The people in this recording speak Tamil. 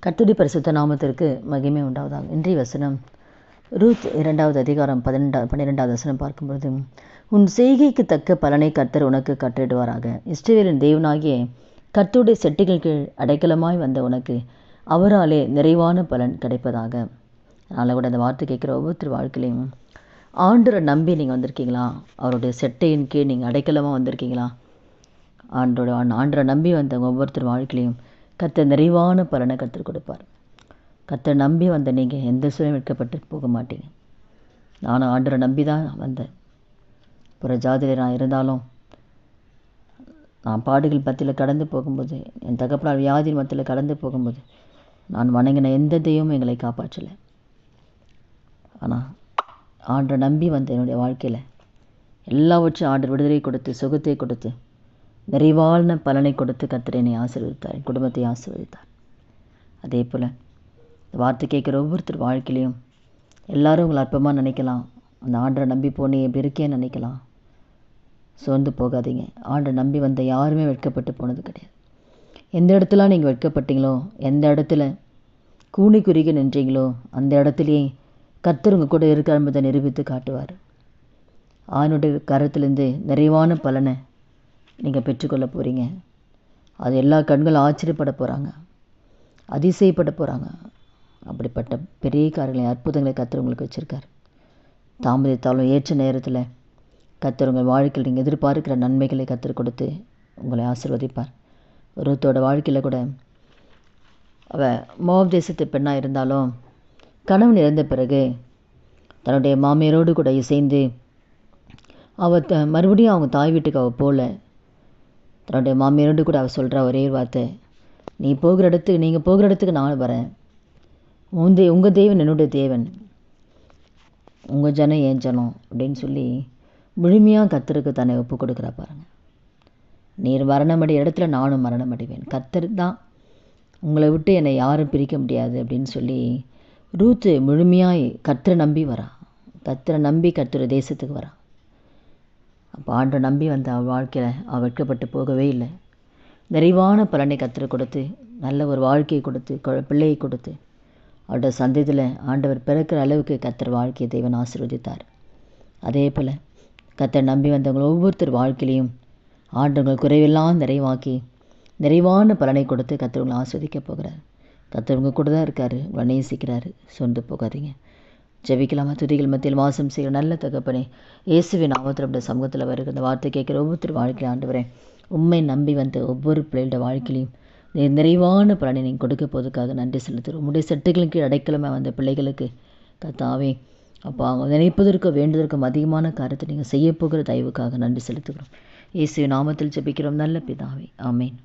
கர்த்தருடைய பரிசுத்த நாமத்திற்கு மகிமை உண்டாவதாக. இன்றைய வசனம் ரூத் 2வது அதிகாரம் 12வது வசனம் பார்க்கும்பொழுது, உன் செய்கைக்கு தக்க பலனை கர்த்தர் உனக்கு கட்டளையிடுவாராக. இஸ்ரவேலின் தேவனாகிய கர்த்தருடைய செட்டுகள் கீழ் அடைக்கலமாய் வந்த உனக்கு அவராலே நிறைவான பலன் கிடைப்பதாக. அதனால் கூட அந்த வார்த்தை கேட்குற ஒவ்வொருத்தர் வாழ்க்கையிலையும் ஆண்டரை நம்பி நீங்கள் வந்திருக்கீங்களா? அவருடைய செட்டையின் கீழ் நீங்கள் அடைக்கலமாக வந்திருக்கீங்களா? ஆண்டரை நம்பி வந்த ஒவ்வொருத்தர் வாழ்க்கையிலையும் கர்த்தர் நிறைவான பலனை கர்த்தர் கொடுப்பார். கர்த்தர் நம்பி வந்த நீங்கள் எந்த சூழலும் வெட்கப்பட்டு போக மாட்டீங்க. நானும் ஆண்டரை நம்பி தான் வந்தேன். புற ஜாதியில் நான் இருந்தாலும், நான் பாடுகள் மத்தியில் கடந்து போகும்போது, என் தகப்பனார் வியாதியின் மத்தியில் கடந்து போகும்போது, நான் வணங்கின எந்த தெய்வமும் எங்களை காப்பாற்றலை. ஆனால் ஆண்டரை நம்பி வந்த என்னுடைய வாழ்க்கையில் எல்லாவற்றையும் ஆண்டர் விடுதலை கொடுத்து, சுகத்தை கொடுத்து, நிறைவான பலனை கொடுத்து கர்த்தர் என்னை ஆசீர்வதித்தார், என் குடும்பத்தை ஆசீர்வதித்தார். அதே போல் இந்த வார்த்தை கேட்குற ஒவ்வொருத்தர் வாழ்க்கையிலையும் எல்லாரும் உங்களை அற்பமாக நினைக்கலாம். அந்த ஆண்டரை நம்பி போனே எப்படி இருக்கேன்னு நினைக்கலாம். சோர்ந்து போகாதீங்க. ஆண்டரை நம்பி வந்த யாருமே வெட்கப்பட்டு போனது கிடையாது. எந்த இடத்துல நீங்கள் வெட்கப்பட்டீங்களோ, எந்த இடத்துல கூனி குறுகி நின்றீங்களோ, அந்த இடத்துலையே கர்த்தர் உங்கள் கூட இருக்கிற என்பதை நிரூபித்து காட்டுவார். ஆணுடைய கரத்திலேருந்து நிறைவான பலனை நீங்கள் பெற்றுக்கொள்ள போகிறீங்க. அது எல்லா கண்களும் ஆச்சரியப்பட போகிறாங்க, அதிசயப்பட போகிறாங்க. அப்படிப்பட்ட பெரிய காரியங்களை, அற்புதங்களை கர்த்தர் உங்களுக்கு வச்சுருக்கார். தாமதித்தாலும் ஏற்ற நேரத்தில் கர்த்தர் உங்கள் வாழ்க்கையில் நீங்கள் எதிர்பார்க்கிற நன்மைகளை கர்த்தர் கொடுத்து உங்களை ஆசீர்வதிப்பார். ரூத்தோட வாழ்க்கையில் கூட அவள் மோவாப் தேசத்து பெண்ணாக இருந்தாலும் கணவன் இறந்த பிறகு தன்னுடைய மாமியாரோடு கூட இசைந்து அவள் மறுபடியும் அவங்க தாய் வீட்டுக்கு அவள் போகல. தன்னுடைய மாமியாரோடு கூட அவள் சொல்கிற ஒரே வார்த்தை, நீங்கள் போகிற இடத்துக்கு நான் வரேன். உங்கள் தேவன் என்னுடைய தேவன், உங்கள் ஜனம் என் ஜனம் அப்படின்னு சொல்லி முழுமையாக கர்த்தருக்கு தன்னை ஒப்பு கொடுக்குறா பாருங்கள். நீர் மரணமடை இடத்துல நானும் மரணமடைவேன். கர்த்தர் தான், உங்களை விட்டு என்னை யாரும் பிரிக்க முடியாது அப்படின்னு சொல்லி ரூத்து முழுமையாய் கர்த்தரை நம்பி வரா. கர்த்தரை நம்பி கர்த்தர் தேசத்துக்கு வரா. அப்போ ஆண்டரை நம்பி வந்த அவள் வாழ்க்கையில் அவள் வெட்கப்பட்டு போகவே இல்லை. நிறைவான பலனை கர்த்தர் கொடுத்து, நல்ல ஒரு வாழ்க்கையை கொடுத்து, பிள்ளையை கொடுத்து, அவருடைய சந்ததியில் ஆண்டவர் பிறக்கிற அளவுக்கு கர்த்தர் வாழ்க்கையை தேவன் ஆசீர்வதித்தார். அதே போல் கர்த்தர் நம்பி வந்தவங்க ஒவ்வொருத்தர் வாழ்க்கையிலையும் ஆண்டவங்கள் குறைவெல்லாம் நிறைவாக்கி நிறைவான பலனை கொடுத்து கர்த்தர் உங்களை ஆஸ்வதிக்க போகிறார். கர்த்தர் உங்கள் கூட தான் இருக்கார், உங்களை நேசிக்கிறாரு. சொந்து போகாதீங்க. ஜெபிக்கலாமா? துதிகள் மத்தியில் வாசம் செய்கிற நல்ல தகப்பனே, இயேசுவின் நாமத்தில் நம்முடைய சமூகத்தில் வருகிற இந்த வார்த்தை கேட்குற ஒவ்வொருத்தர் வாழ்க்கையில் ஆண்டவரே, உண்மை நம்பி வந்த ஒவ்வொரு பிள்ளைகளோட வாழ்க்கையிலையும் நிறைவான பலனை நீங்கள் கொடுக்க போவதுக்காக நன்றி செலுத்துகிறோம். உங்களுடைய செட்டுகளின் கீழ் அடைக்கலமாக வந்த பிள்ளைகளுக்கு கர்த்தாவே அப்போ அவங்க நினைப்பதற்கும் வேண்டுவதற்கும் அதிகமான காரியத்தை நீங்கள் செய்ய போகிற தயவுக்காக நன்றி செலுத்துகிறோம். இயேசுவின் நாமத்தில் ஜெபிக்கிறோம் நல்ல பிதாவே, ஆமேன்.